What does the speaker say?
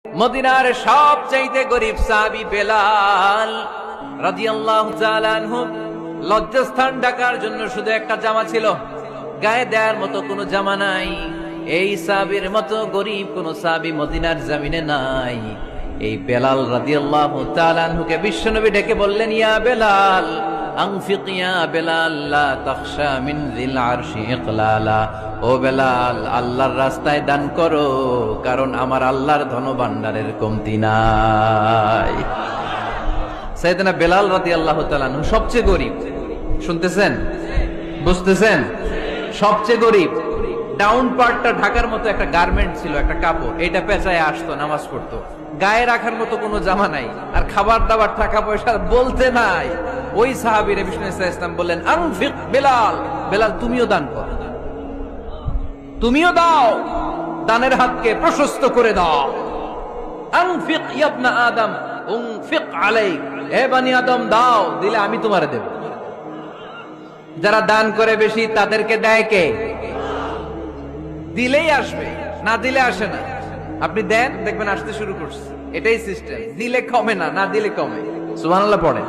মদিনার সবচাইতে গরিব সাহাবী বেলাল রাদিয়াল্লাহু তাআলা আনহু লজ্জাস্থান ঢাকার জন্য শুধু একটা জামা ছিল, গায়ে দেওয়ার মতো কোনো জামা নাই। এই সাহাবীর মতো গরিব কোন সাহাবী মদিনার জমিনে নাই। এই বেলাল রাদিয়াল্লাহু তাআলা আনহুকে বিশ্বনবী ডেকে বললেন, ইয়া বেলাল আনফিক ইয়া বেলাল লা তাখশা মিন যিল আরশি ইকলালা। ও বেলাল, আল্লাহর রাস্তায় দান করো, কারণ আমার আল্লাহর ধনভাণ্ডারের কমতি নাই। সাইয়েদনা বেলাল রাদিয়াল্লাহু তাআলা আনহু সবচেয়ে গরিব। শুনতেছেন, বুঝতেছেন? সবচেয়ে গরিব। ডাউন পার্টটা ঢাকার মতো একটা গার্মেন্ট ছিল, একটা কাপড়, এটা পেঁচায় আসতো, নামাজ পড়তো। গায়ে রাখার মতো কোনো জামা নাই, আর খাবার দাবার টাকা পয়সা বলতে নাই। ওই সাহাবীর বিষ্ণু ইসলাম বললেন, আনফিক বেলাল, বেলাল তুমিও দান করো, তুমিও দাও, দানের হাতকে প্রশস্ত করে দাও। আনফিক ইয়া ইবনা আদম উনফিক আলাইক, হে বনি আদম দাও, দিলে আমি তোমারে দেব। যারা দান করে বেশি তাদেরকে দেয় কে? দিলেই আসবে, না দিলে আসে না। আপনি দেন, দেখবেন আসতে শুরু করছে। এটাই সিস্টেম। দিলে কমে না, না দিলে কমে। সুবহানাল্লাহ পড়েন।